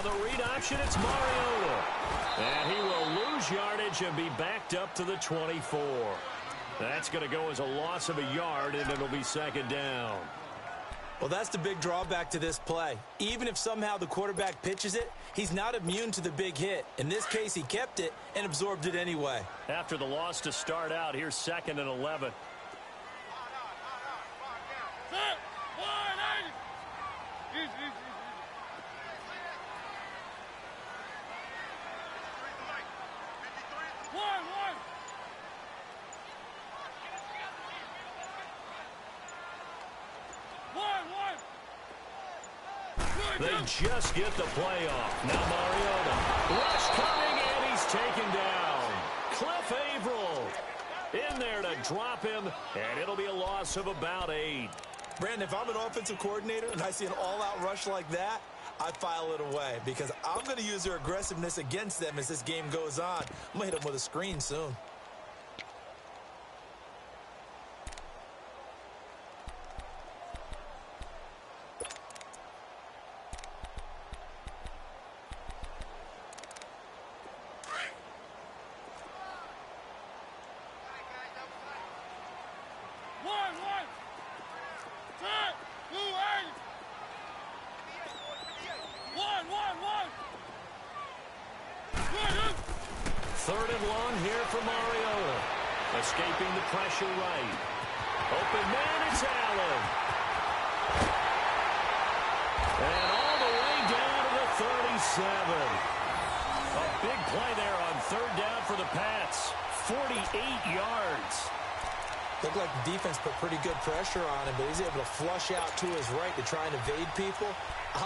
On the read option, it's Mariota. And he will lose yardage and be backed up to the 24. That's going to go as a loss of a yard, and it'll be second down. Well, that's the big drawback to this play. Even if somehow the quarterback pitches it, he's not immune to the big hit. In this case, he kept it and absorbed it anyway. After the loss to start out, here's 2nd and 11. They just get the play off. Now Mariota. Rush coming, and he's taken down. Cliff Averill in there to drop him, and it'll be a loss of about 8. Brandon, if I'm an offensive coordinator and I see an all-out rush like that, I file it away because I'm going to use their aggressiveness against them as this game goes on. I'm going to hit them with a screen soon. Third and long here for Mariota. Escaping the pressure right. Open man, it's Allen. And all the way down to the 37. A big play there on third down for the Pats. 48 yards. Looked like the defense put pretty good pressure on him, but he's able to flush out to his right to try and evade people.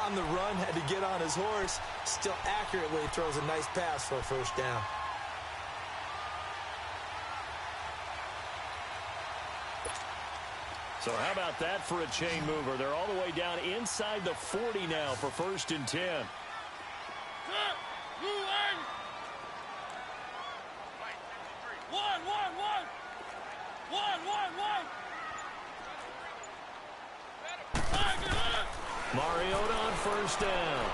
On the run, had to get on his horse. Still accurately throws a nice pass for a first down. So how about that for a chain mover? They're all the way down inside the 40 now for 1st and 10. Mariota on first down.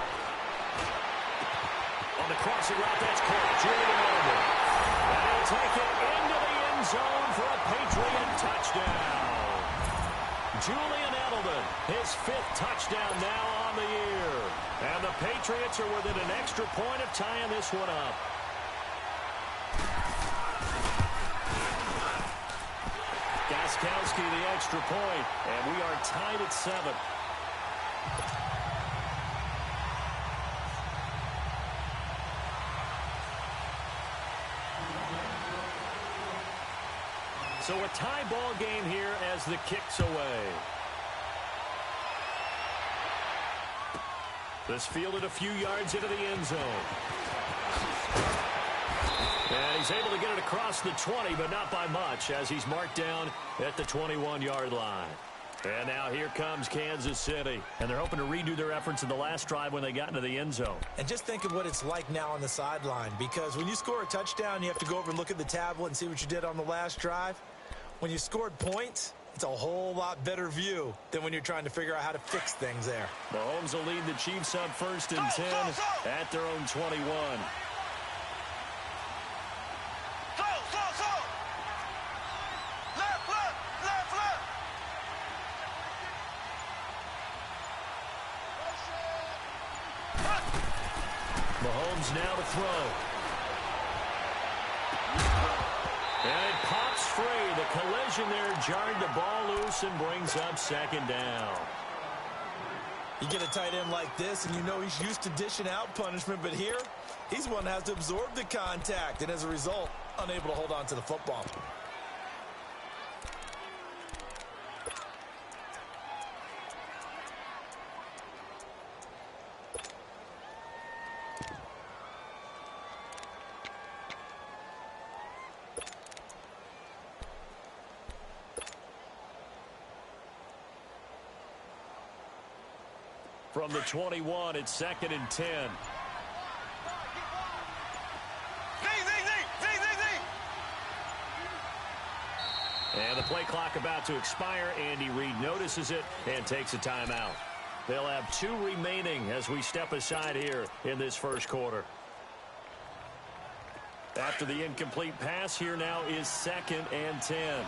On the crossing route, that's caught. Julian Edelman. And he'll take it into the end zone for a Patriot touchdown. Julian Edelman, his 5th touchdown now on the year. And the Patriots are within an extra point of tying this one up. Gostkowski the extra point, and we are tied at 7. So a tie ball game here as the kick's away. This fielded a few yards into the end zone. And he's able to get it across the 20, but not by much, as he's marked down at the 21-yard line. And now here comes Kansas City. And they're hoping to redo their efforts in the last drive when they got into the end zone. And just think of what it's like now on the sideline, because when you score a touchdown, you have to go over and look at the tablet and see what you did on the last drive. When you scored points, it's a whole lot better view than when you're trying to figure out how to fix things there. Mahomes will lead the Chiefs on 1st and 10 at their own 21. Mahomes now to throw. And it pops free. The collision there jarred the ball loose and brings up 2nd down. You get a tight end like this, and you know he's used to dishing out punishment, but here, he's one that has to absorb the contact, and as a result, unable to hold on to the football. From the 21, it's 2nd and 10. And the play clock about to expire. Andy Reid notices it and takes a timeout. They'll have 2 remaining as we step aside here in this first quarter. After the incomplete pass, here now is 2nd and 10.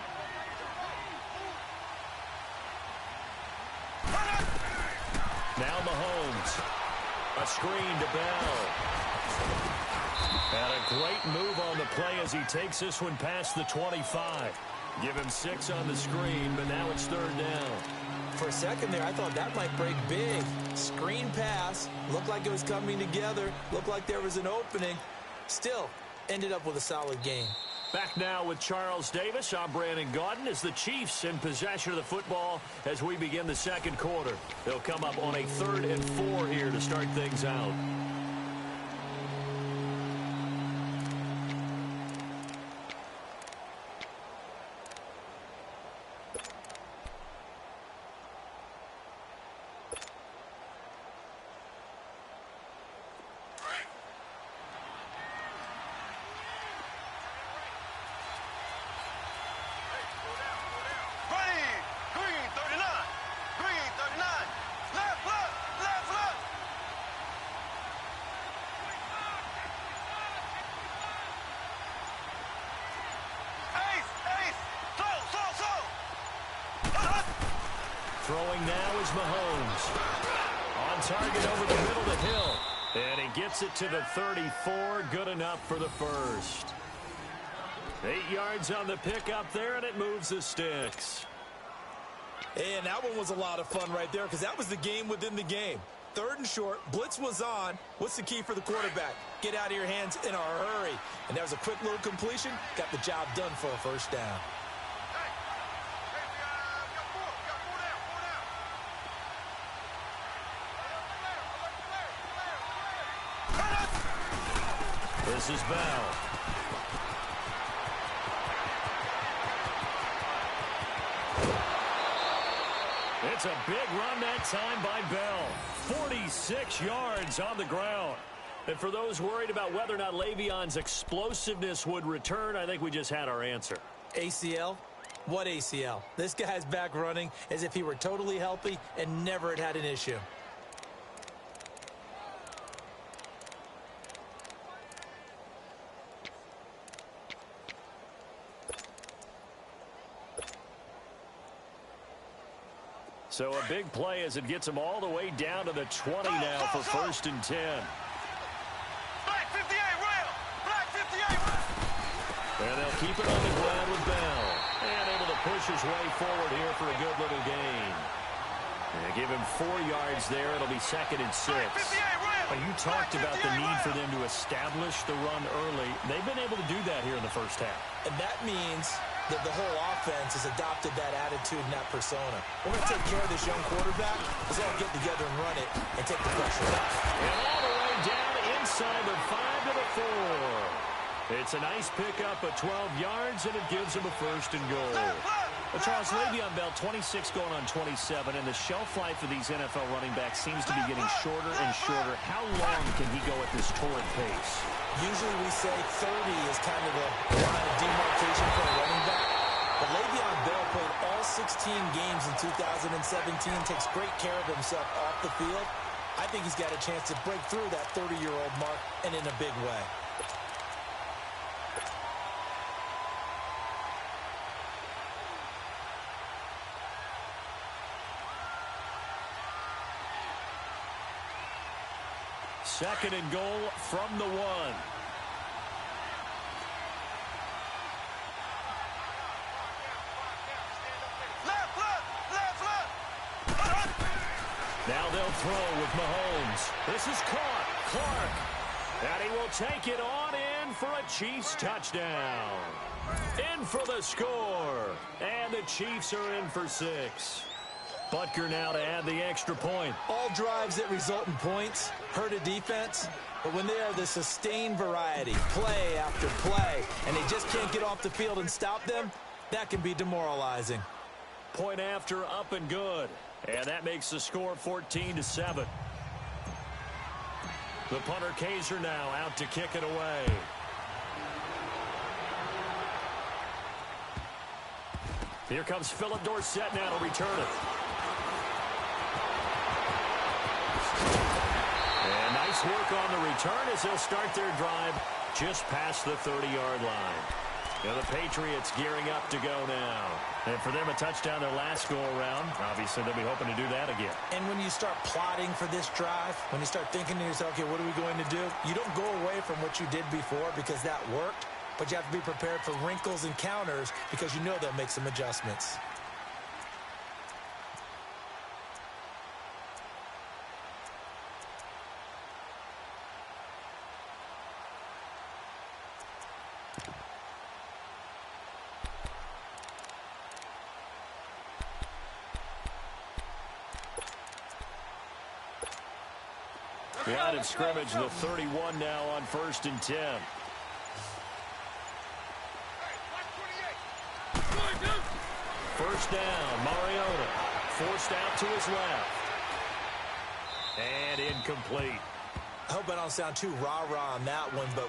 Now Mahomes. A screen to Bell. And a great move on the play as he takes this one past the 25. Give him 6 on the screen, but now it's 3rd down. For a second there, I thought that might break big. Screen pass. Looked like it was coming together. Looked like there was an opening. Still, ended up with a solid game. Back now with Charles Davis. I'm Brandon Gaudin as the Chiefs in possession of the football as we begin the second quarter. They'll come up on a 3rd and 4 here to start things out. Throwing now is Mahomes. On target over the middle to Hill. And he gets it to the 34. Good enough for the first. 8 yards on the pickup there, and it moves the sticks. And that one was a lot of fun right there because that was the game within the game. 3rd and short. Blitz was on. What's the key for the quarterback? Get out of your hands in a hurry. And that was a quick little completion. Got the job done for a first down. This is Bell. It's a big run that time by Bell. 46 yards on the ground. And for those worried about whether or not Le'Veon's explosiveness would return, I think we just had our answer. ACL? What ACL? This guy's back running as if he were totally healthy and never had an issue. So a big play as it gets him all the way down to the 20 now for 1st and 10. Black 58, rail! Black 58, rail! And they'll keep it on the ground with Bell. And able to push his way forward here for a good little gain. And give him 4 yards there. It'll be 2nd and 6. You talked about the need for them to establish the run early. They've been able to do that here in the first half. And that means that the whole offense has adopted that attitude and that persona. We're going to take care of this young quarterback. Let's all get together and run it and take the pressure off. And all the way down inside the 5 to the 4. It's a nice pickup of 12 yards, and it gives him a 1st and goal. Well, Charles, Le'Veon Bell, 26 going on 27, and the shelf life of these NFL running backs seems to be getting shorter and shorter. How long can he go at this torrid pace? Usually we say 30 is kind of the line of demarcation for a running back. But Le'Veon Bell played all 16 games in 2017, takes great care of himself off the field. I think he's got a chance to break through that 30-year-old mark, and in a big way. Second and goal from the 1. Now they'll throw with Mahomes. This is caught. Clark. And he will take it on in for a Chiefs touchdown. In for the score. And the Chiefs are in for 6. Butker now to add the extra point. All drives that result in points hurt a defense, but when they are the sustained variety, play after play, and they just can't get off the field and stop them, that can be demoralizing. Point after, up and good. And that makes the score 14-7. The punter Kaiser now out to kick it away. Here comes Philip Dorsett now to return it. Nice work on the return as they'll start their drive just past the 30-yard line. Now the Patriots gearing up to go now. And for them, a touchdown their last go-around. Obviously, they'll be hoping to do that again. And when you start plotting for this drive, when you start thinking to yourself, okay, what are we going to do? You don't go away from what you did before because that worked, but you have to be prepared for wrinkles and counters because you know they'll make some adjustments. Line of scrimmage, the 31 now on 1st and 10. First down, Mariota. Forced out to his left. And incomplete. I hope I don't sound too rah-rah on that one, but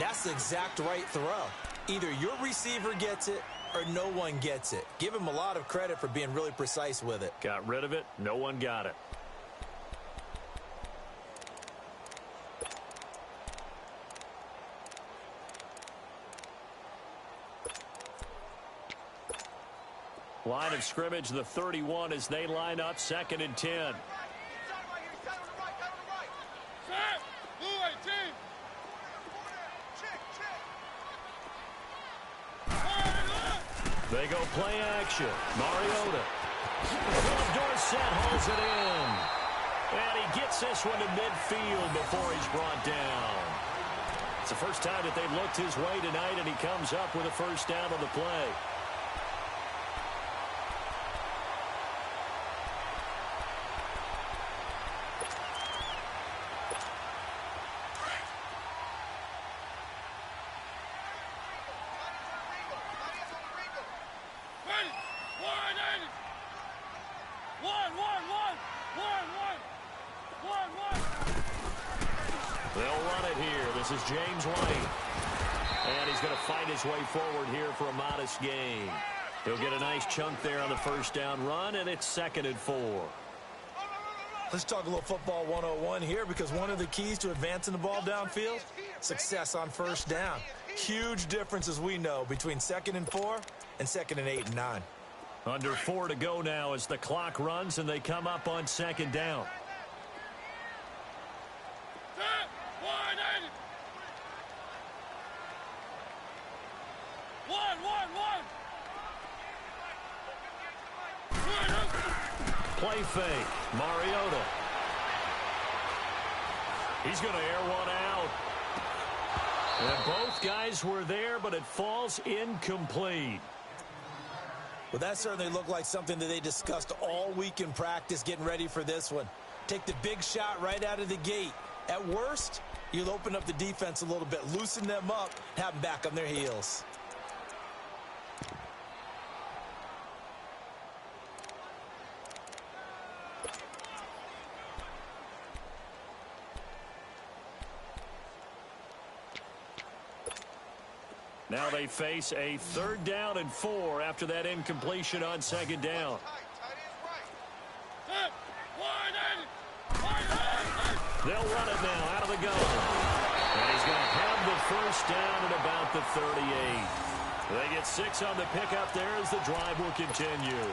that's the exact right throw. Either your receiver gets it or no one gets it. Give him a lot of credit for being really precise with it. Got rid of it. No one got it. Line of scrimmage, the 31 as they line up 2nd and 10. They go play action. Mariota. Dorsett holds it in. And he gets this one to midfield before he's brought down. It's the first time that they've looked his way tonight, and he comes up with a first down on the play. James White. And he's going to fight his way forward here for a modest gain. He'll get a nice chunk there on the first down run, and it's 2nd and 4. Let's talk a little football 101 here, because one of the keys to advancing the ball downfield, success on first down. Huge difference, as we know, between 2nd and 4 and 2nd and 8 and 9. Under 4 to go now as the clock runs and they come up on 2nd down. Play fake. Mariota. He's going to air one out. And both guys were there, but it falls incomplete. Well, that certainly looked like something that they discussed all week in practice getting ready for this one. Take the big shot right out of the gate. At worst, you'll open up the defense a little bit, loosen them up, have them back on their heels. Now they face a 3rd down and 4 after that incompletion on 2nd down. They'll run it now out of the gun. And he's going to have the first down at about the 38. They get 6 on the pickup there as the drive will continue.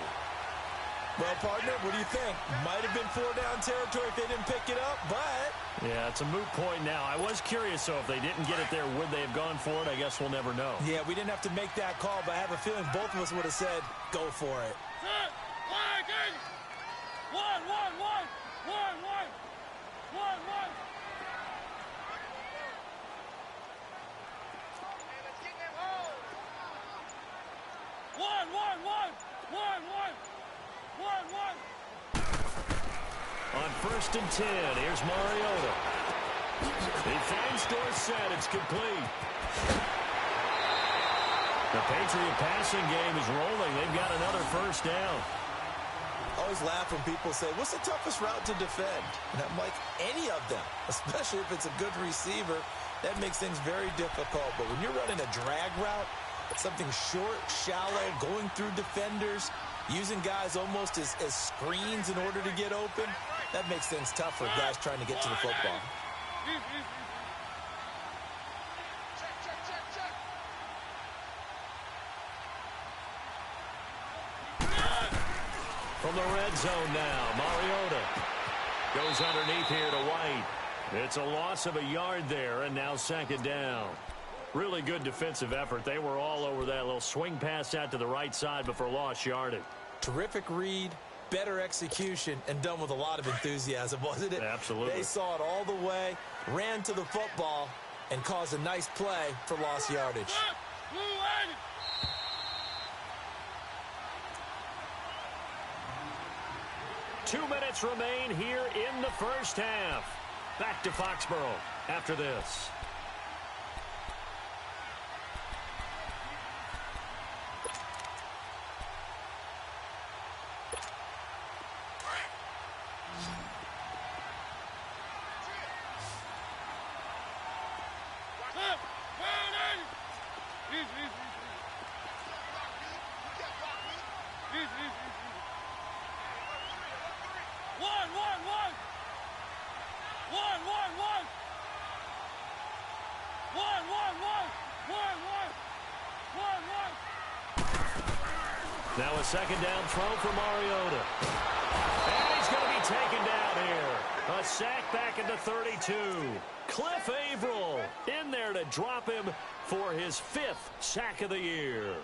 Well, partner, what do you think? Might have been 4-down territory if they didn't pick it up, but... Yeah, it's a moot point now. I was curious, so if they didn't get it there, would they have gone for it? I guess we'll never know. Yeah, we didn't have to make that call, but I have a feeling both of us would have said, go for it. On 1st and 10, here's Mariota. He finds Dorsett. It's complete. The Patriot passing game is rolling. They've got another first down. I always laugh when people say, what's the toughest route to defend? And I'm like, any of them, especially if it's a good receiver. That makes things very difficult. But when you're running a drag route, something short, shallow, going through defenders, using guys almost as screens in order to get open, that makes things tough for guys trying to get to the football. from the red zone now. Mariota goes underneath here to White. It's a loss of a yard there, and now second down. Really good defensive effort. They were all over that little swing pass out to the right side before lost yardage. Terrific read, better execution, and done with a lot of enthusiasm, wasn't it? Absolutely. They saw it all the way, ran to the football, and caused a nice play for lost yardage. 2 minutes remain here in the first half. Back to Foxborough after this. Now a second down throw for Mariota. And he's going to be taken down here. A sack back at the 32. Cliff Averill in there to drop him for his 5th sack of the year.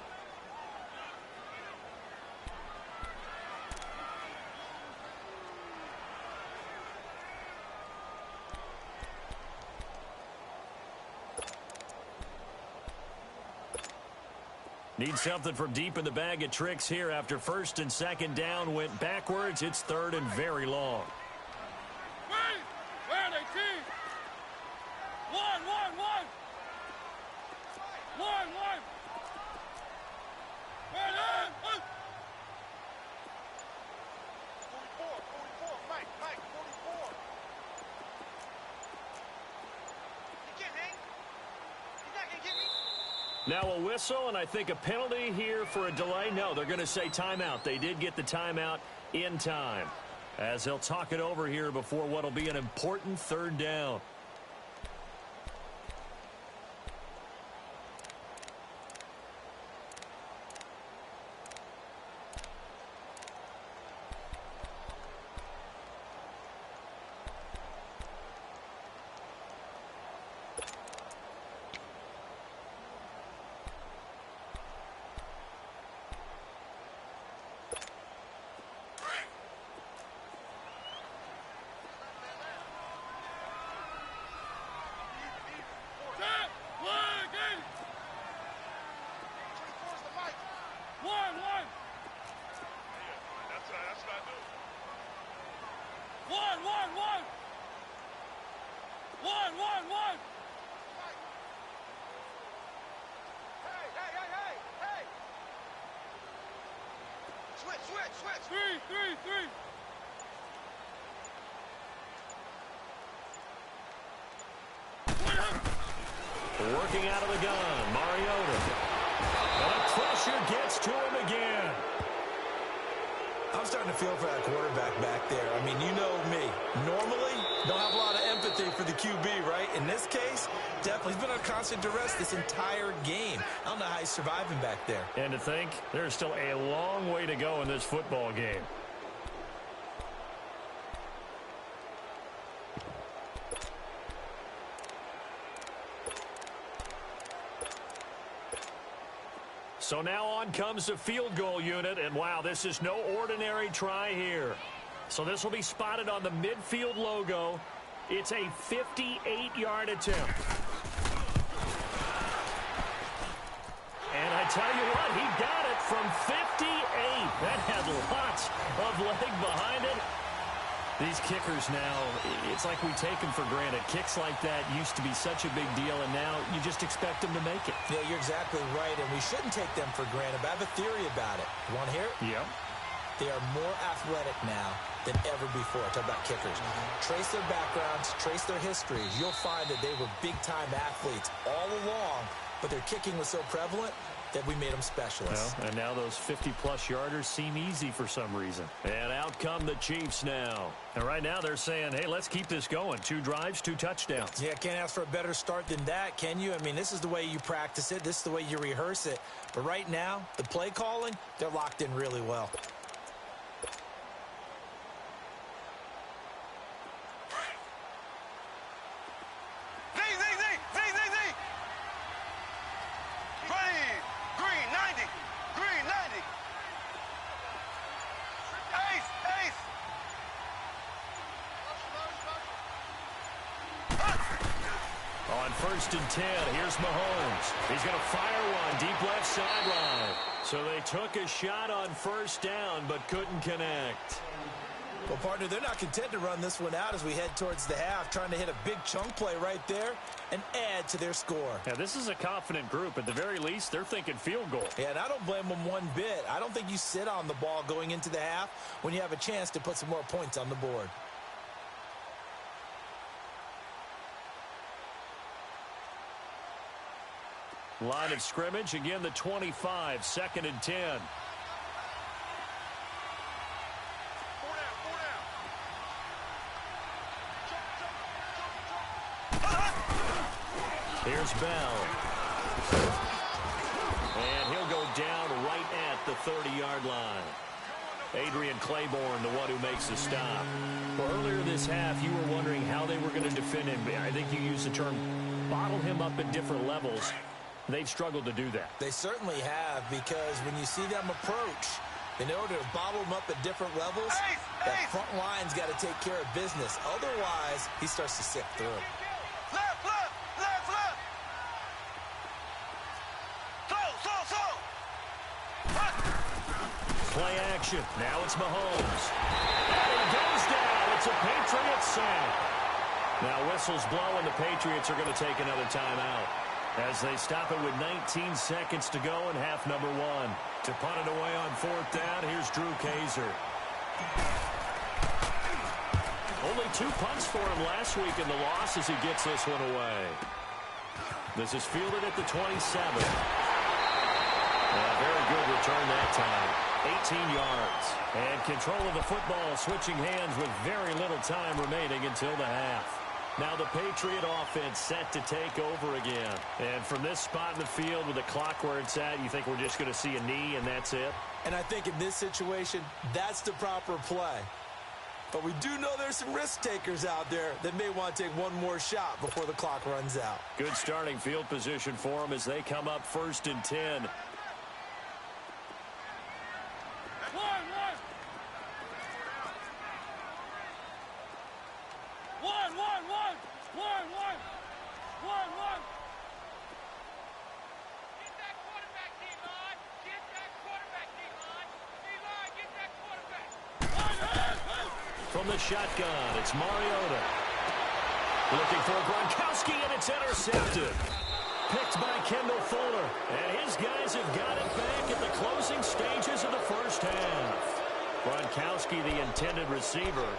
Need something from deep in the bag of tricks here after first and second down went backwards. It's third and very long. Where are they, team? One. Where are they? 44, Mike, 44. He can't hang. He's not going to get me. Now a whistle, and I think a penalty here for a delay. No, they're going to say timeout. They did get the timeout in time, as they'll talk it over here before what will be an important third down. One. Hey. Switch. 3. Working out of the gun, Mariota. And pressure gets to him again. I'm starting to feel for that quarterback back there. I mean, you know me. Normally, don't have a lot of empathy for the QB, right? In this case, definitely. He's been on constant duress this entire game. I don't know how he's surviving back there. And to think, there's still a long way to go in this football game. So now on comes the field goal unit, and wow, this is no ordinary try here. So this will be spotted on the midfield logo. It's a 58-yard attempt. And I tell you what, he got it from 58. That had lots of leg behind it. These kickers now, it's like we take them for granted. Kicks like that used to be such a big deal, and now you just expect them to make it. Yeah, you're exactly right, and we shouldn't take them for granted. But I have a theory about it. You want to hear it? Yep. They are more athletic now than ever before. Talk about kickers. Trace their backgrounds, trace their histories. You'll find that they were big-time athletes all along, but their kicking was so prevalent that we made them specialists. Well, and now those 50-plus yarders seem easy for some reason. And out come the Chiefs now. And right now they're saying, hey, let's keep this going. 2 drives, 2 touchdowns. Yeah, can't ask for a better start than that, can you? I mean, this is the way you practice it. This is the way you rehearse it. But right now, the play calling, they're locked in really well. On 1st and 10, here's Mahomes. He's going to fire one deep left sideline. So they took a shot on 1st down but couldn't connect. Well, partner, they're not content to run this one out as we head towards the half, trying to hit a big chunk play right there and add to their score. Yeah, this is a confident group. At the very least, they're thinking field goal. Yeah, and I don't blame them one bit. I don't think you sit on the ball going into the half when you have a chance to put some more points on the board. Line of scrimmage, again the 25, 2nd and 10. Here's Bell. And he'll go down right at the 30-yard line. Adrian Claiborne, the one who makes the stop. Well, earlier this half, you were wondering how they were going to defend him. I think you used the term bottle him up at different levels. They've struggled to do that. They certainly have, because when you see them approach, in order to bottle them up at different levels, that front line's got to take care of business. Otherwise, he starts to sift through. Left, left, left, left. Play action. Now it's Mahomes. And he goes down. It's a Patriots sack. Now whistles blow, and the Patriots are going to take another timeout as they stop it with 19 seconds to go in half number 1. To punt it away on 4th down, here's Drew Kaiser. Only 2 punts for him last week in the loss as he gets this one away. This is fielded at the 27. Very good return that time. 18 yards. And control of the football switching hands with very little time remaining until the half. Now the Patriot offense set to take over again. And from this spot in the field with the clock where it's at, you think we're just going to see a knee and that's it? And I think in this situation, that's the proper play. But we do know there's some risk takers out there that may want to take one more shot before the clock runs out. Good starting field position for them as they come up 1st and 10. From the shotgun, it's Mariota. Looking for Gronkowski, and it's intercepted. Picked by Kendall Fuller. And his guys have got it back at the closing stages of the first half. Gronkowski, the intended receiver.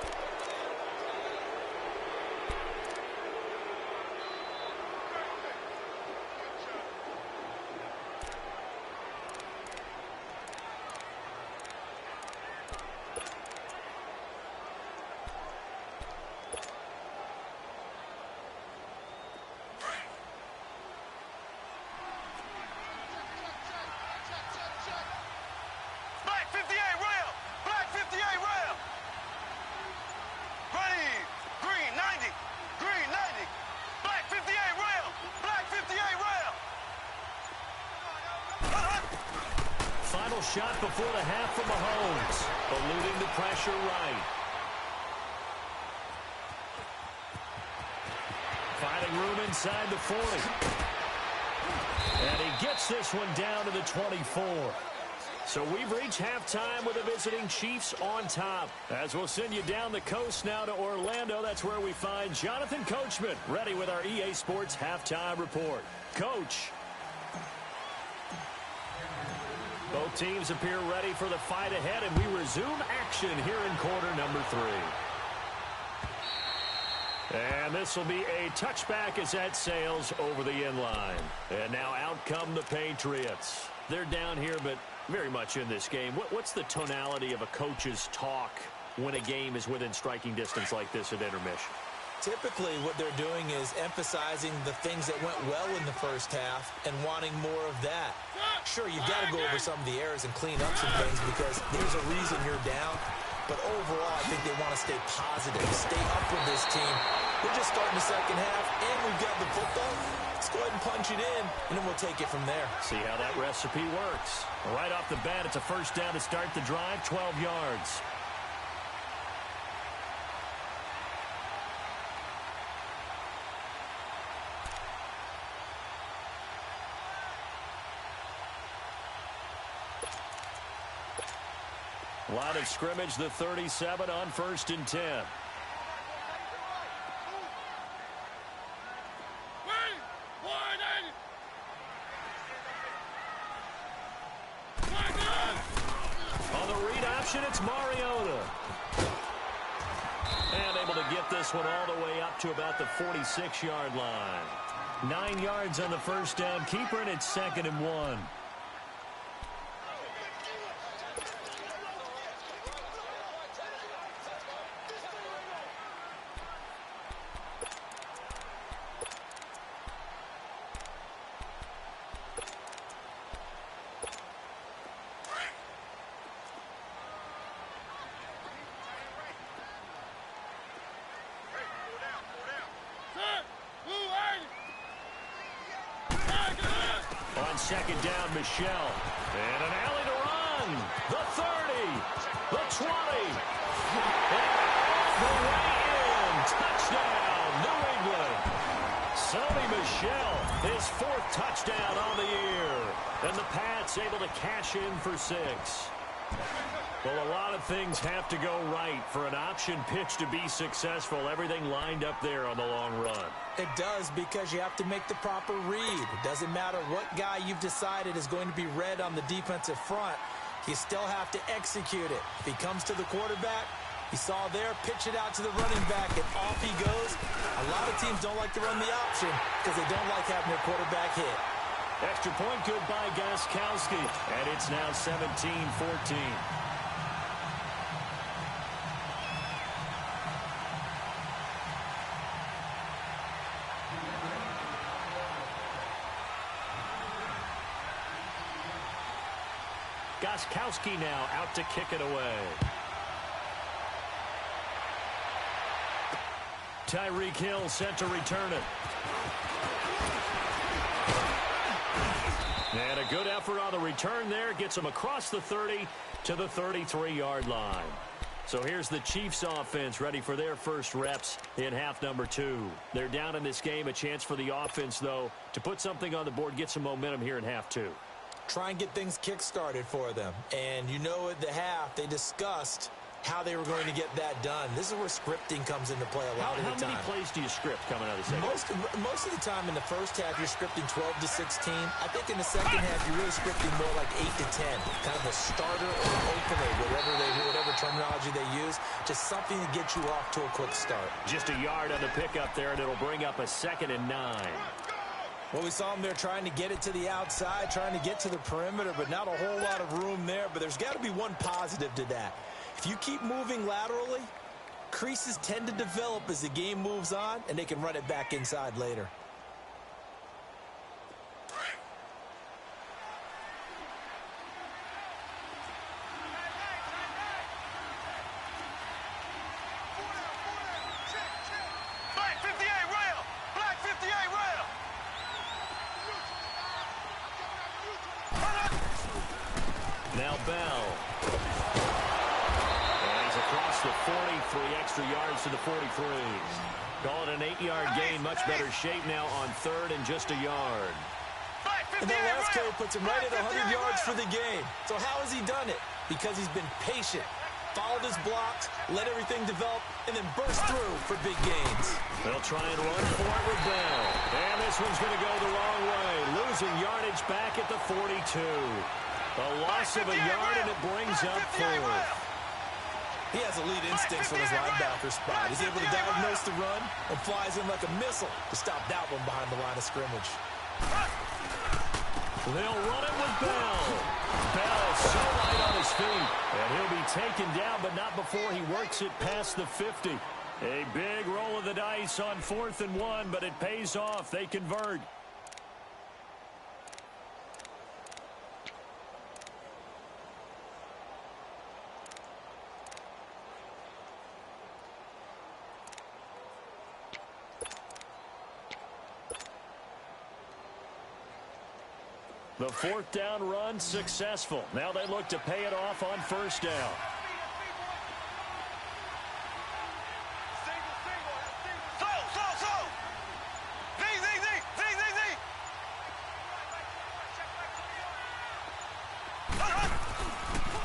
Shot before the half from Mahomes. Eluding the pressure right. Finding room inside the 40. And he gets this one down to the 24. So we've reached halftime with the visiting Chiefs on top. As we'll send you down the coast now to Orlando, that's where we find Jonathan Coachman, ready with our EA Sports halftime report. Coach. Both teams appear ready for the fight ahead, and we resume action here in quarter number 3. And this will be a touchback as that sails over the end line. And now out come the Patriots. They're down here, but very much in this game. What's the tonality of a coach's talk when a game is within striking distance like this at intermission? Typically, what they're doing is emphasizing the things that went well in the first half and wanting more of that. Sure, you've got to go over some of the errors and clean up some things because there's a reason you're down. But overall, I think they want to stay positive, stay up with this team. We're just starting the second half, and we've got the football. Let's go ahead and punch it in, and then we'll take it from there. See how that recipe works. Right off the bat, it's a first down to start the drive, 12 yards. Line of scrimmage, the 37 on 1st and 10. On the read option, it's Mariota. And able to get this one all the way up to about the 46-yard line. 9 yards on the first down keeper, and it's 2nd and 1. On 2nd down, Michelle. And an alley to run. The 30. The 20. And the way in. Touchdown, New England. Sony Michel, his 4th touchdown on the year. And the Pats able to cash in for 6. Well, a lot of things have to go right for an option pitch to be successful. Everything lined up there on the long run. It does, because you have to make the proper read. It doesn't matter what guy you've decided is going to be read on the defensive front. You still have to execute it. If he comes to the quarterback, you saw there, pitch it out to the running back, and off he goes. A lot of teams don't like to run the option because they don't like having their quarterback hit. Extra point good by Gostkowski. And it's now 17-14. Gostkowski now out to kick it away. Tyreek Hill set to return it. And a good effort on the return there. Gets him across the 30 to the 33-yard line. So here's the Chiefs offense ready for their first reps in half number 2. They're down in this game. A chance for the offense, though, to put something on the board, get some momentum here in half 2. Try and get things kick-started for them. And you know at the half, they discussed how they were going to get that done. This is where scripting comes into play a lot of the time. How many plays do you script coming out of the second? Most of the time in the first half, you're scripting 12 to 16. I think in the second half, you're really scripting more like 8 to 10. Kind of a starter or an opener, whatever terminology they use. Just something to get you off to a quick start. Just a yard on the pickup there, and it'll bring up a 2nd and 9. Well, we saw them there trying to get it to the outside, trying to get to the perimeter, but not a whole lot of room there. But there's got to be one positive to that. If you keep moving laterally, creases tend to develop as the game moves on, and they can run it back inside later. Black 58 rail! Black 58 rail! Now Bell. Across the 40, 3 extra yards to the 43. Call it an 8-yard gain. Much better shape now on 3rd and just a yard. And that last carry puts him right at 100 yards for the game. So how has he done it? Because he's been patient, followed his blocks, let everything develop, and then burst through for big gains. They'll try and run for it with Bell. And this one's going to go the wrong way. Losing yardage back at the 42. A loss of a yard, and it brings up 4th. He has elite instincts from his linebacker spot. He's able to diagnose the run and flies in like a missile to stop that one behind the line of scrimmage. They'll run it with Bell. Bell so light on his feet. And he'll be taken down, but not before he works it past the 50. A big roll of the dice on 4th and 1, but it pays off. They convert. The 4th down run successful. Now they look to pay it off on 1st down.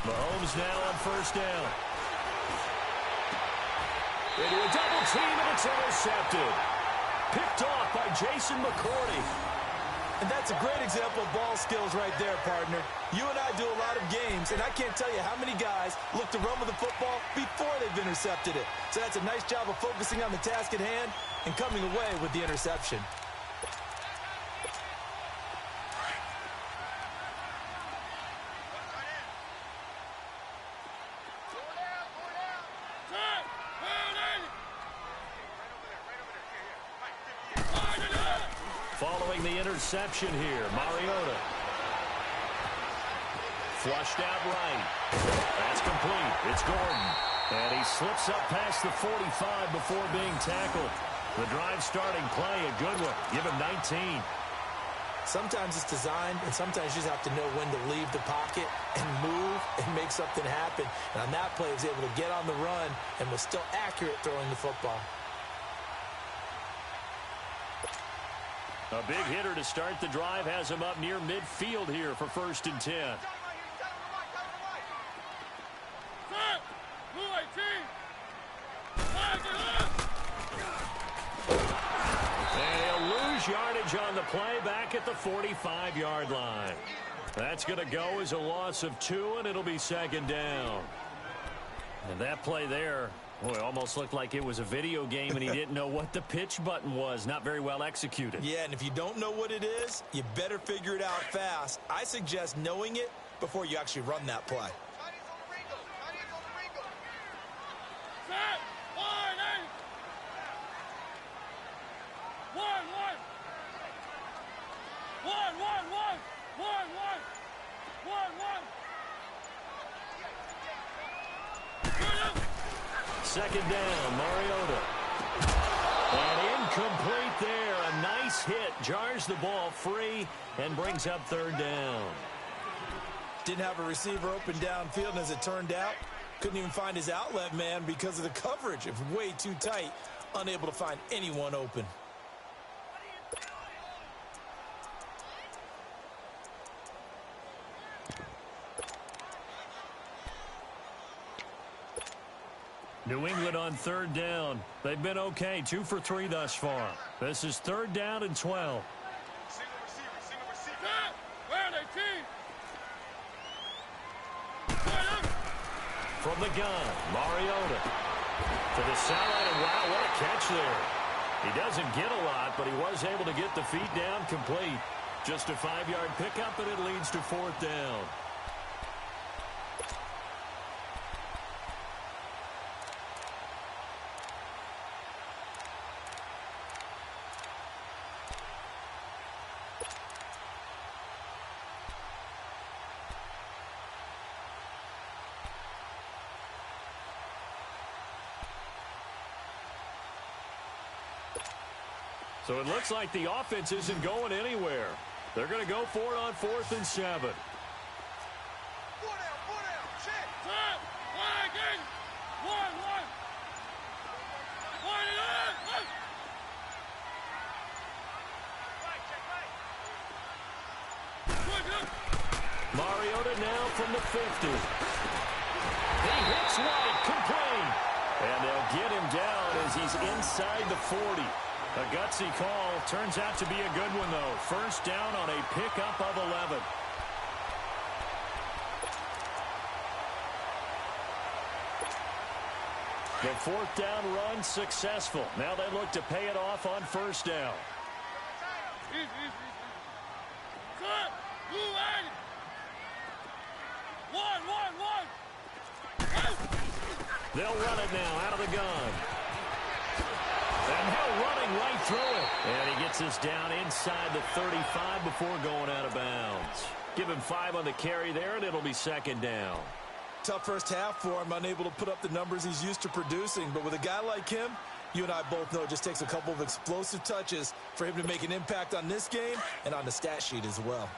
Mahomes now on first down. Into a double team, and it's intercepted. Picked off by Jason McCourty. And that's a great example of ball skills right there, partner. You and I do a lot of games, and I can't tell you how many guys look to run with the football before they've intercepted it. So that's a nice job of focusing on the task at hand and coming away with the interception. Following the interception here, Mariota. Flushed out right. That's complete. It's Gordon. And he slips up past the 45 before being tackled. The drive starting play, a good one. Give him 19. Sometimes it's designed, and sometimes you just have to know when to leave the pocket and move and make something happen. And on that play, he was able to get on the run and was still accurate throwing the football. A big hitter to start the drive has him up near midfield here for 1st and 10. And he'll lose yardage on the play back at the 45-yard line. That's going to go as a loss of 2, and it'll be 2nd down. And that play there, boy, almost looked like it was a video game and he didn't know what the pitch button was. Not very well executed. Yeah, and if you don't know what it is, you better figure it out fast. I suggest knowing it before you actually run that play. Second down, Mariota. And incomplete there. A nice hit. Jars the ball free and brings up 3rd down. Didn't have a receiver open downfield, and as it turned out, couldn't even find his outlet man because of the coverage. It was way too tight. Unable to find anyone open. New England on 3rd down. They've been okay. 2 for 3 thus far. This is 3rd down and 12. From the gun, Mariota. To the sideline, and wow, what a catch there. He doesn't get a lot, but he was able to get the feet down complete. Just a 5-yard pickup, and it leads to 4th down. So it looks like the offense isn't going anywhere. They're going to go for it on 4th and 7. Mariota now from the 50. He hits White, complete. And they'll get him down as he's inside the 40. A gutsy call. Turns out to be a good one, though. 1st down on a pickup of 11. The 4th down run successful. Now they look to pay it off on 1st down. They'll run it now out of the gun. And Hill running right through it. And he gets us down inside the 35 before going out of bounds. Give him 5 on the carry there, and it'll be 2nd down. Tough first half for him, unable to put up the numbers he's used to producing. But with a guy like him, you and I both know it just takes a couple of explosive touches for him to make an impact on this game and on the stat sheet as well.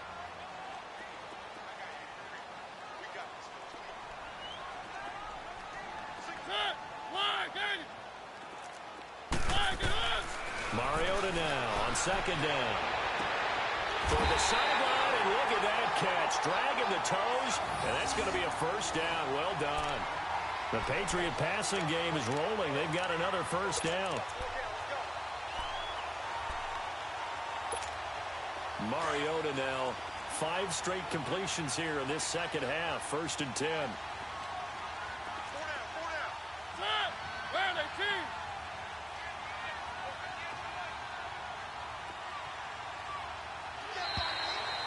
Mariota now on 2nd down. For the sideline, And look at that catch. Dragging the toes, and that's going to be a first down. Well done. The Patriot passing game is rolling. They've got another first down. Mariota now. 5 straight completions here in this second half. 1st and 10.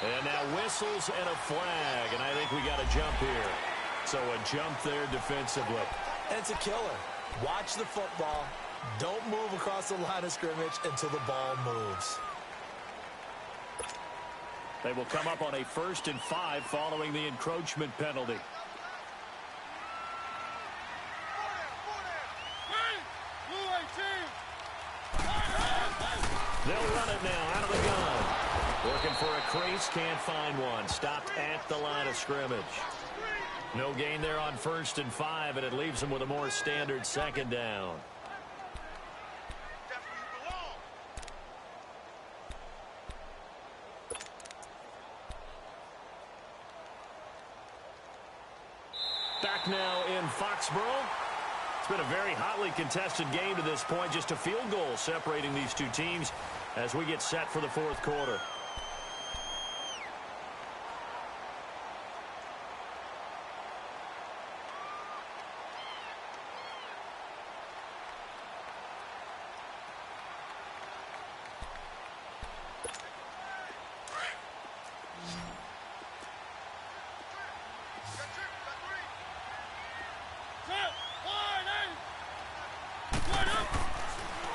And now whistles and a flag, and I think we got a jump here. So a jump there defensively. And it's a killer. Watch the football. Don't move across the line of scrimmage until the ball moves. They will come up on a 1st and 5 following the encroachment penalty. They'll run it now out of the gun. Working for a crease, can't find one. Stopped at the line of scrimmage. No gain there on 1st and 5, and it leaves them with a more standard 2nd down. Back now in Foxborough. It's been a very hotly contested game to this point. Just a field goal separating these two teams as we get set for the 4th quarter.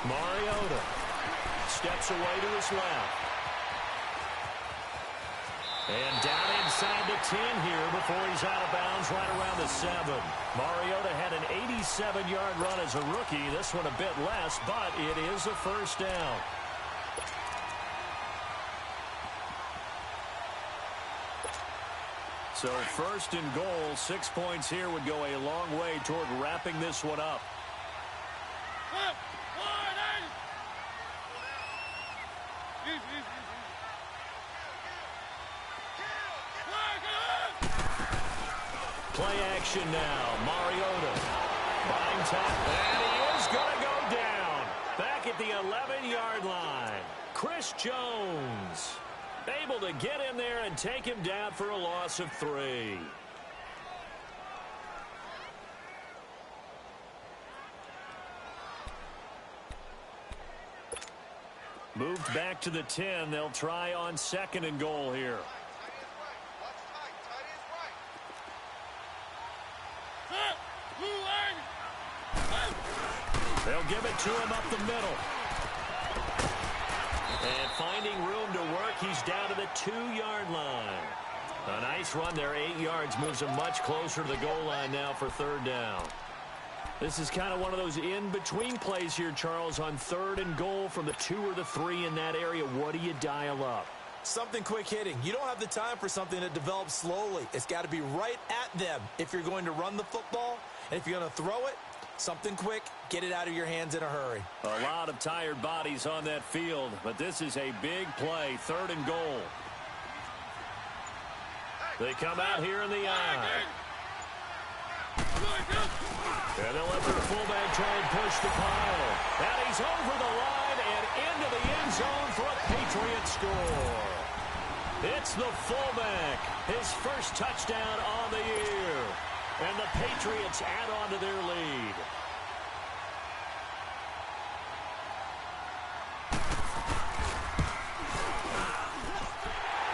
Mariota steps away to his left. And down inside the 10 here before he's out of bounds right around the 7. Mariota had an 87-yard run as a rookie. This one a bit less, but it is a first down. So 1st and goal, 6 points here would go a long way toward wrapping this one up. Play action now. Mariota buying time, and he is going to go down. Back at the 11-yard line. Chris Jones able to get in there and take him down for a loss of 3. Moved back to the 10. They'll try on 2nd and goal here. They'll give it to him up the middle. And finding room to work, he's down to the 2-yard line. A nice run there, 8 yards, moves him much closer to the goal line now for 3rd down. This is kind of one of those in-between plays here, Charles, on 3rd and goal from the 2 or the 3 in that area. What do you dial up? Something quick hitting. You don't have the time for something that develops slowly. It's got to be right at them if you're going to run the football. And if you're going to throw it, something quick, get it out of your hands in a hurry. A lot of tired bodies on that field, but this is a big play, 3rd and goal. They come out here in the eye. And they'll let their fullback try and push the pile. And he's over the line and into the end zone for a Patriot score. It's the fullback, his first touchdown on the year. And the Patriots add on to their lead.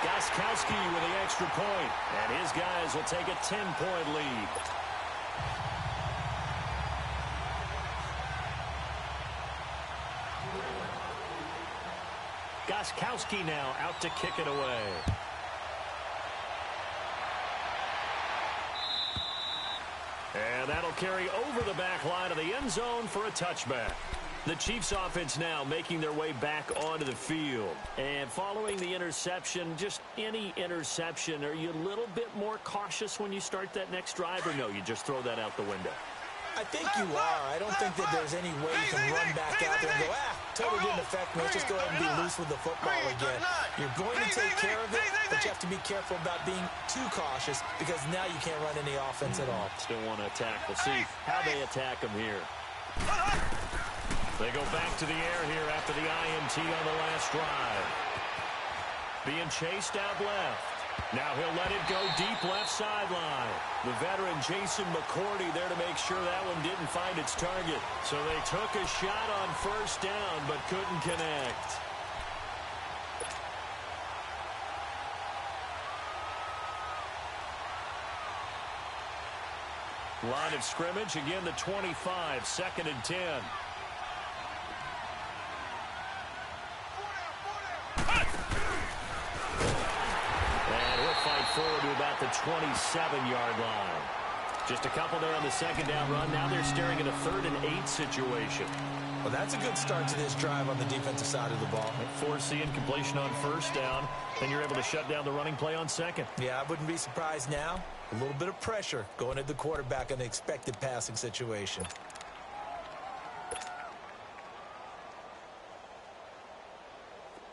Gostkowski with the extra point, and his guys will take a 10-point lead. Gostkowski now out to kick it away. And that'll carry over the back line of the end zone for a touchback. The Chiefs offense now making their way back onto the field. And following the interception, just any interception, are you a little bit more cautious when you start that next drive, or no, you just throw that out the window? I think you are. I don't think that there's any way you can run back out there and go, totally didn't affect me. Let's just go ahead and be loose with the football again. You're going to take care of it, but you have to be careful about being too cautious because now you can't run any offense at all. Still want to attack. We'll see how they attack them here. They go back to the air here after the INT on the last drive. Being chased out left. Now he'll let it go deep left sideline. The veteran Jason McCourty there to make sure that one didn't find its target. So they took a shot on first down but couldn't connect. Line of scrimmage, again the 25, 2nd and 10. And he'll fight forward to about the 27-yard line. Just a couple there on the second down run. Now they're staring at a 3rd and 8 situation. Well, that's a good start to this drive on the defensive side of the ball. Force the incompletion on first down, then you're able to shut down the running play on second. Yeah, I wouldn't be surprised now. A little bit of pressure going at the quarterback in the expected passing situation.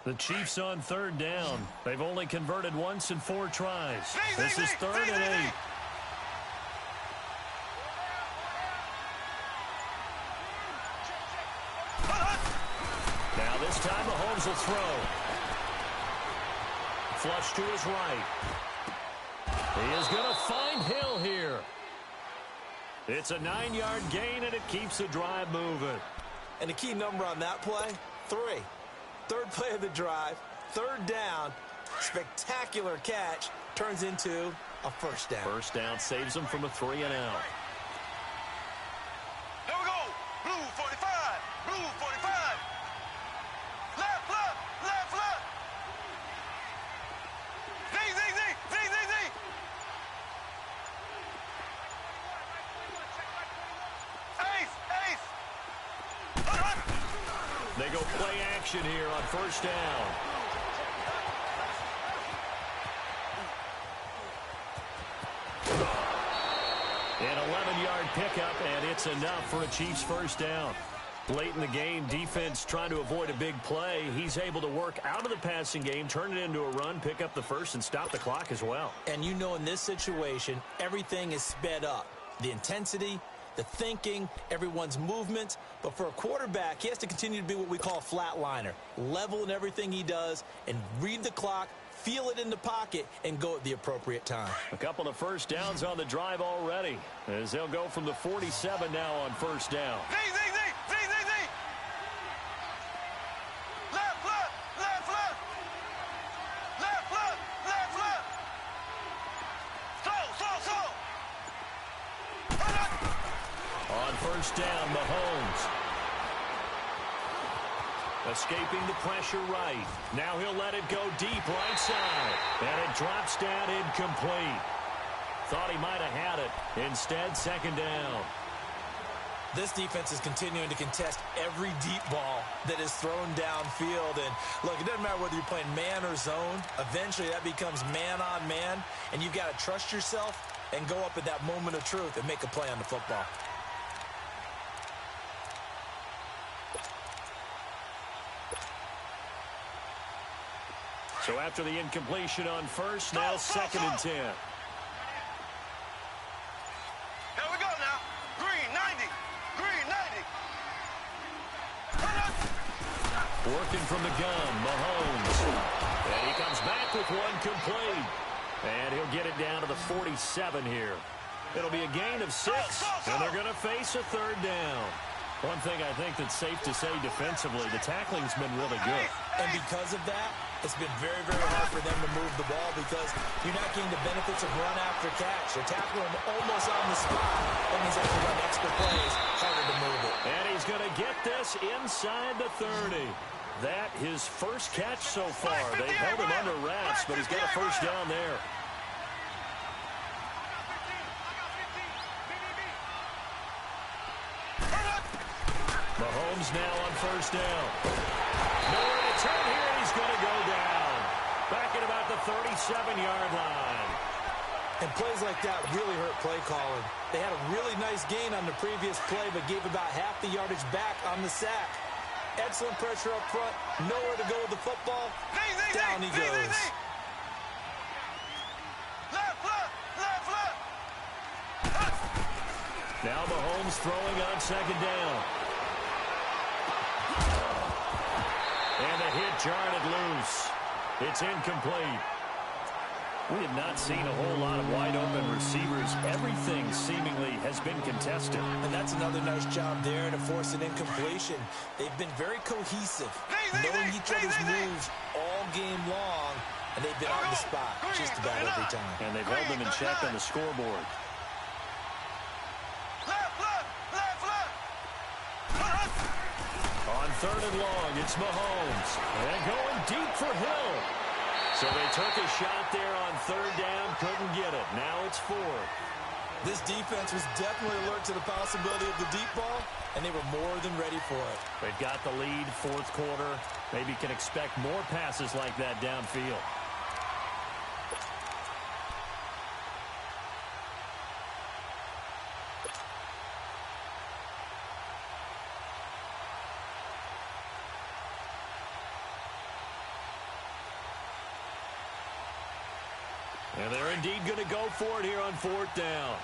The Chiefs on 3rd down. They've only converted once in 4 tries. This is 3rd and 8. Now this time Mahomes will throw. Flush to his right. He is going to find Hill here. It's a 9-yard gain, and it keeps the drive moving. And the key number on that play, 3. 3rd play of the drive, 3rd down, spectacular catch, turns into a first down. First down saves them from a 3 and out. There we go. Blue 45. Blue 45. Left, left, left, left. Z, Z, Z, Z, Z, Z. Ace, ace. They go play action here on first down. An 11-yard pickup, and it's enough for a Chiefs first down. Late in the game, defense trying to avoid a big play. He's able to work out of the passing game, turn it into a run, pick up the first, and stop the clock as well. And you know in this situation, everything is sped up. The intensity, the thinking, everyone's movement. But for a quarterback, he has to continue to be what we call a flatliner. Level in everything he does and read the clock, feel it in the pocket, and go at the appropriate time. A couple of first downs on the drive already, as they'll go from the 47 now on first down. Z, Z, Z, Z, Z, Z. Left, left, left, left. Left, left, left, left. Slow, slow, slow. On first down, Mahomes. Escaping the pressure right. Now he'll let it go deep right side. And it drops down incomplete. Thought he might have had it. Instead, 2nd down. This defense is continuing to contest every deep ball that is thrown downfield. And look, it doesn't matter whether you're playing man or zone. Eventually, that becomes man on man. And you've got to trust yourself and go up at that moment of truth and make a play on the football. So after the incompletion on first, now 2nd and 10. Here we go now. Green 90. Green 90. Working from the gun, Mahomes. And he comes back with one complete. And he'll get it down to the 47 here. It'll be a gain of 6, and they're going to face a 3rd down. One thing I think that's safe to say defensively, the tackling's been really good. And because of that, it's been very, very hard for them to move the ball because you're not getting the benefits of run after catch. They're tackling him almost on the spot. That means they have to run extra plays, harder to move it. And he's going to get this inside the 30. That his first catch so far. They've held him under wraps, but he's got a first down there. Mahomes now on first down. Nowhere to turn here, and he's going to go down. Back at about the 37-yard line. And plays like that really hurt play calling. They had a really nice gain on the previous play, but gave about half the yardage back on the sack. Excellent pressure up front. Nowhere to go with the football. Down he goes. Now Mahomes throwing on second down. And the hit jarred it loose. It's incomplete. We have not seen a whole lot of wide-open receivers. Everything seemingly has been contested. And that's another nice job there to force an incompletion. They've been very cohesive, knowing each other's moves all game long, and they've been on the spot just about every time. And they've held them in check on the scoreboard. On third and long, it's Mahomes. And going deep for Hill. So they took a shot there on third down, couldn't get it. Now it's fourth. This defense was definitely alert to the possibility of the deep ball, and they were more than ready for it. They've got the lead, fourth quarter. Maybe can expect more passes like that downfield. And they're indeed going to go for it here on fourth down.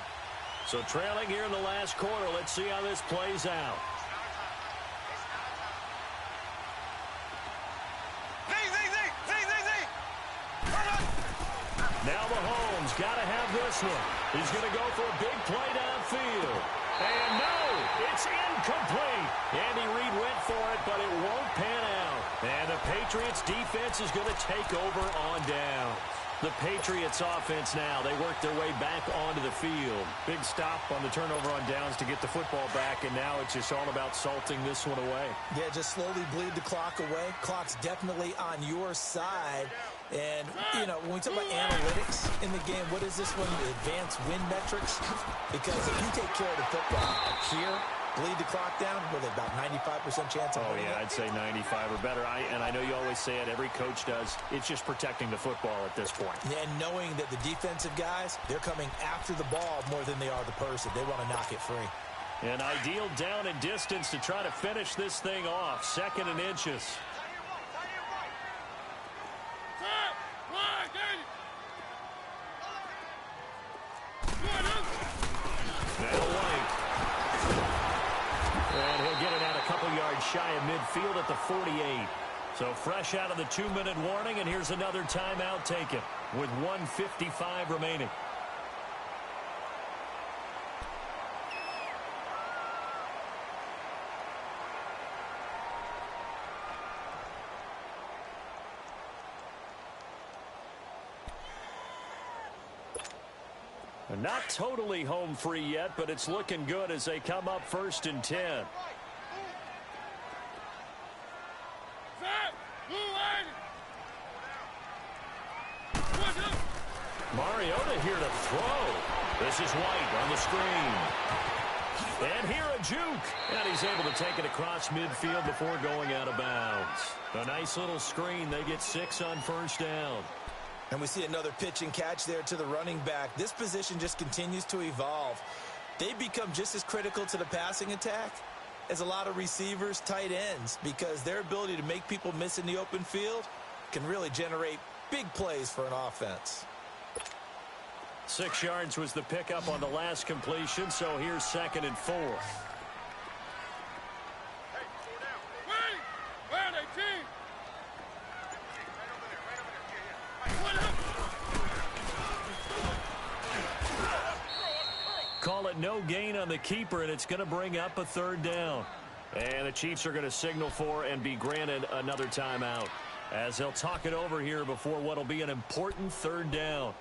So trailing here in the last quarter. Let's see how this plays out. Now Mahomes got to have this one. He's going to go for a big play downfield. And no, it's incomplete. Andy Reid went for it, but it won't pan out. And the Patriots defense is going to take over on down. The Patriots offense now, they work their way back onto the field. Big stop on the turnover on downs to get the football back, and now it's just all about salting this one away. Yeah, just slowly bleed the clock away. Clock's definitely on your side. And, you know, when we talk about analytics in the game, what is this one? The advanced win metrics? Because if you take care of the football here, bleed the clock down, with about 95% chance of winning. Oh, yeah, I'd say 95 or better. And I know you always say it, every coach does. It's just protecting the football at this point. Yeah, and knowing that the defensive guys, they're coming after the ball more than they are the person. They want to knock it free. An ideal down and distance to try to finish this thing off. Second and inches. And he'll get it out a couple yards shy of midfield at the 48. So fresh out of the 2-minute warning, and here's another timeout taken with 1:55 remaining. Not totally home free yet, but it's looking good as they come up 1st and 10. Mariota here to throw. This is White on the screen. And here a juke. And he's able to take it across midfield before going out of bounds. A nice little screen. They get 6 on 1st down. And we see another pitch and catch there to the running back. This position just continues to evolve. They become just as critical to the passing attack as a lot of receivers, tight ends, because their ability to make people miss in the open field can really generate big plays for an offense. 6 yards was the pickup on the last completion, so here's 2nd and 4. Call it no gain on the keeper, and it's going to bring up a 3rd down. And the Chiefs are going to signal for and be granted another timeout, as they'll talk it over here before what will be an important 3rd down.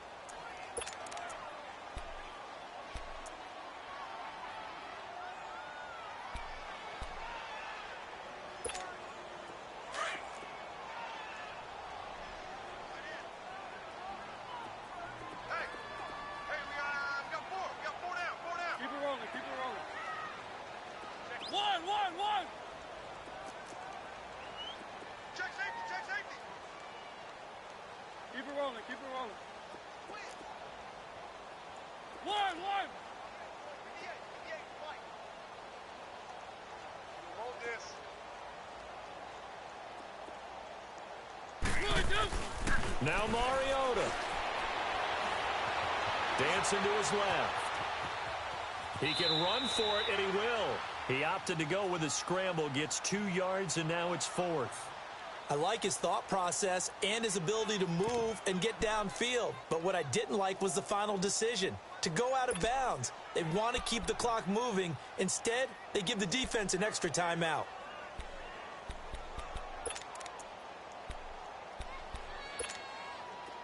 Now Mariota. Dancing to his left. He can run for it, and he will. He opted to go with a scramble, gets 2 yards, and now it's 4th. I like his thought process and his ability to move and get downfield. But what I didn't like was the final decision, to go out of bounds. They want to keep the clock moving. Instead, they give the defense an extra timeout.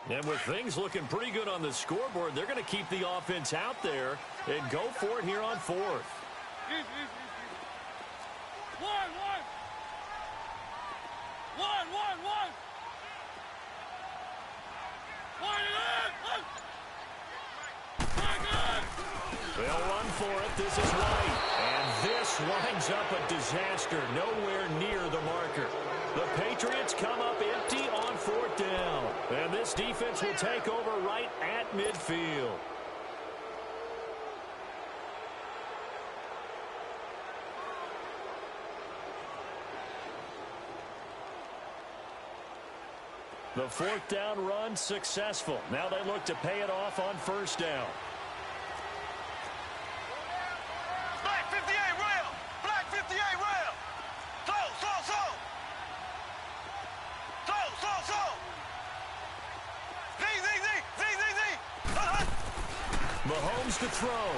And with things looking pretty good on the scoreboard, they're going to keep the offense out there and go for it here on 4th. They'll run for it. This is White. And this lines up a disaster. Nowhere near the marker. The Patriots come up empty on 4th down. And this defense will take over right at midfield. The 4th down run successful. Now they look to pay it off on 1st down. Black 58 rail. Black 58 rail. Slow. Z. Mahomes to throw.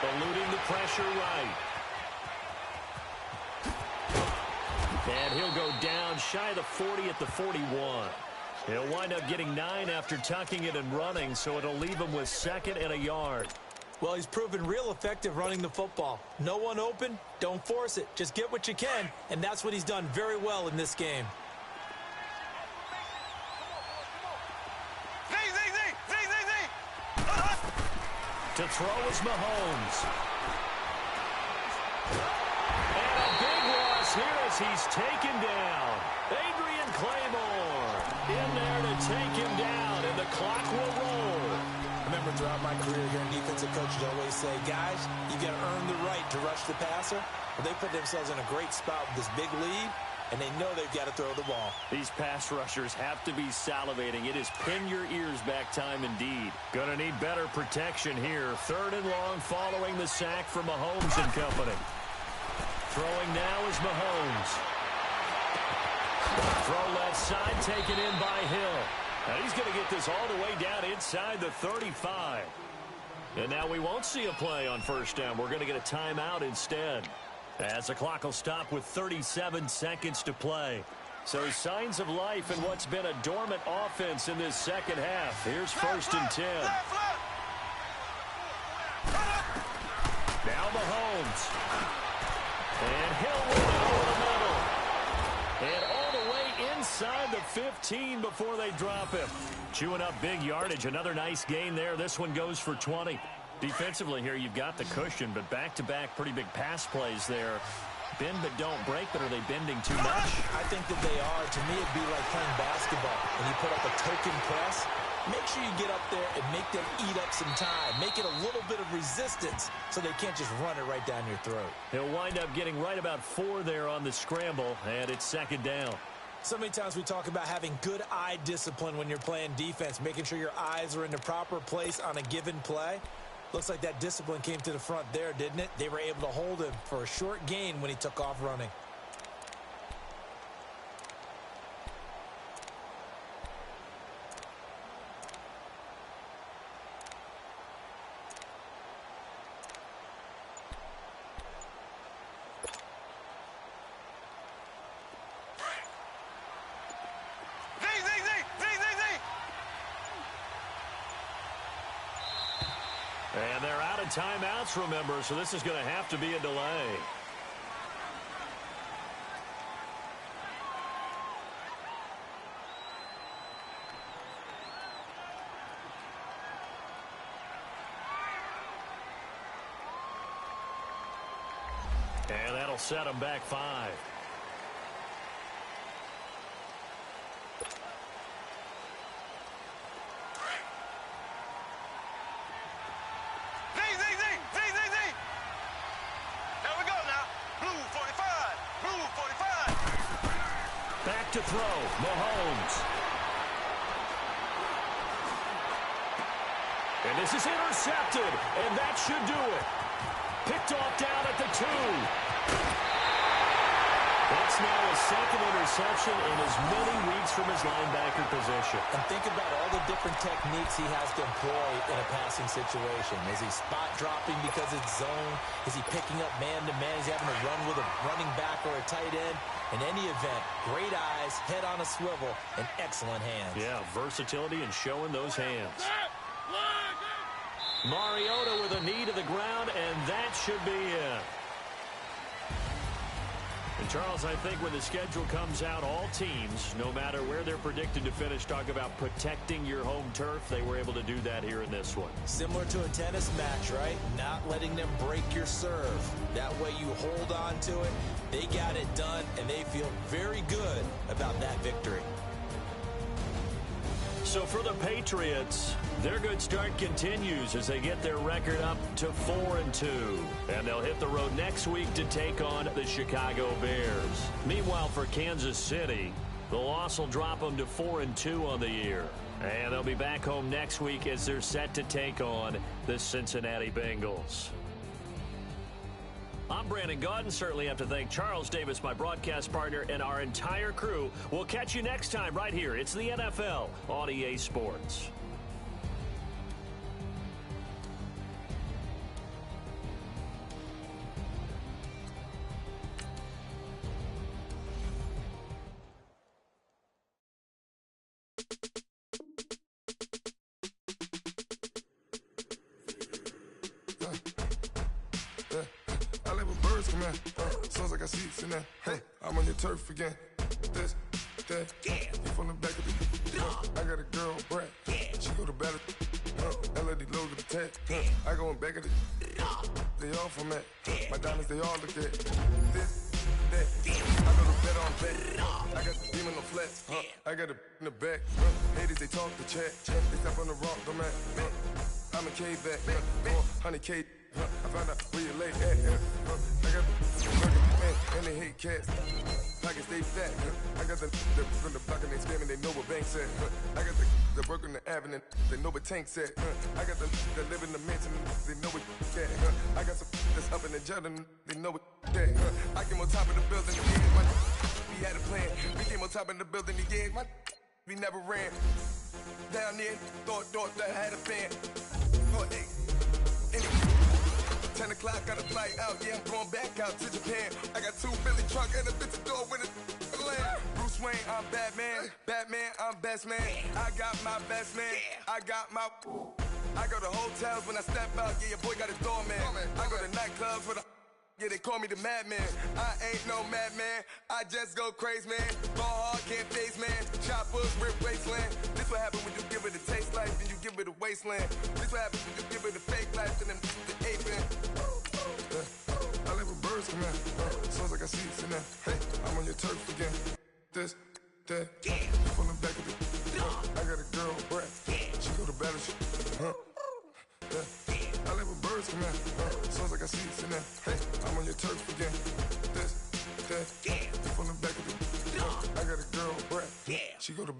Eluding the pressure right. And he'll go down shy of the 40 at the 41. He'll wind up getting 9 after tucking it and running, so it'll leave him with 2nd and a yard. Well, he's proven real effective running the football. No one open, don't force it. Just get what you can, and that's what he's done very well in this game. Z. To throw is Mahomes. And a big loss here as he's taken down. Adrian Claymore in there to take him down, and the clock will roll. I remember throughout my career here in defensive coaches always say, guys, you got to earn the right to rush the passer. Well, they put themselves in a great spot with this big lead, and they know they've got to throw the ball. These pass rushers have to be salivating. It is pin your ears back time indeed. Gonna need better protection here. 3rd and long following the sack for Mahomes and company. Throwing now is Mahomes. Throw left side, taken in by Hill. Now he's going to get this all the way down inside the 35. And now we won't see a play on 1st down. We're going to get a timeout instead, as the clock will stop with 37 seconds to play. So signs of life in what's been a dormant offense in this 2nd half. Here's 1st and 10. Now Mahomes. And Hill with it over the middle. And all the way inside the 15 before they drop him. Chewing up big yardage. Another nice gain there. This one goes for 20. Defensively here, you've got the cushion, but back-to-back pretty big pass plays there. Bend but don't break, but are they bending too much? I think that they are. To me, it'd be like playing basketball. When you put up a token press, make sure you get up there and make them eat up some time. Make it a little bit of resistance so they can't just run it right down your throat. He'll wind up getting right about 4 there on the scramble, and it's 2nd down. So many times we talk about having good eye discipline when you're playing defense, making sure your eyes are in the proper place on a given play. Looks like that discipline came to the front there, didn't it? They were able to hold him for a short gain when he took off running. And they're out of timeouts, remember, so this is going to have to be a delay. And that'll set them back 5. back to throw. Mahomes. And this is intercepted, and that should do it. Picked off down at the 2. That's now his second interception in as many weeks from his linebacker position. And think about all the different techniques he has to employ in a passing situation. Is he spot dropping because it's zone? Is he picking up man-to-man? Is he having to run with a running back or a tight end? In any event, great eyes, head on a swivel, and excellent hands. Yeah, versatility and showing those hands. Mariota with a knee to the ground, and that should be it. And, Charles, I think when the schedule comes out, all teams, no matter where they're predicted to finish, talk about protecting your home turf. They were able to do that here in this one. Similar to a tennis match, right? Not letting them break your serve. That way you hold on to it. They got it done, and they feel very good about that victory. So for the Patriots, their good start continues as they get their record up to 4-2. And they'll hit the road next week to take on the Chicago Bears. Meanwhile, for Kansas City, the loss will drop them to 4-2 on the year. And they'll be back home next week as they're set to take on the Cincinnati Bengals. I'm Brandon Gaudin. Certainly have to thank Charles Davis, my broadcast partner, and our entire crew. We'll catch you next time right here. It's the NFL on EA Sports. As soon as I got seats in there, I'm on your turf again. This, that, you from the back of the I got a girl, Brad. She go to battle. LED logo the tag. I go in back of the they all from that. My diamonds, they all look at this, that. I go to bet on bet. I got the demon on flats. I got a in the back. Haters, they talk the chat. They step on the rock, the man. I'm a K-back. 100K. I found out where you lay at. I got the burger, and they hate cats. Pockets stay fat. I got the from the block and they spamming, they know what banks at. I got the work on the avenue, they know what tanks at. I got the that live in the mansion, they know what that. I got some that's up in the jet and they know what that. I came on top of the building again, we had a plan. We came on top of the building again, we never ran. Down there, thought that I had a fan. Oh, hey. 10 o'clock, got a flight out, yeah, I'm going back out to Japan. I got 2 Billy truck and a bitch door with a land. Bruce Wayne, I'm Batman. Batman, I'm best man. I got my best man. I got my... I go to hotels when I step out, yeah, your boy got a doorman. I go to nightclubs with a... Yeah, they call me the madman. I ain't no madman. I just go crazy, man. Ball hard, can't face, man. Choppers, rip wasteland. This what happens when you give it a taste life, then you give it a wasteland. This what happens when you give it a fake life, and then the ape in. I live with birds come out. As soon as I got seats in there. Hey, I'm on your turf again. This, that. From the back of the... I got a girl, Brad. She go to battle shit. I live with birds come out. As soon as I got seats in there. Hey, I'm on your turf again. This, that. From the back of the... I got a girl, Brad. She go to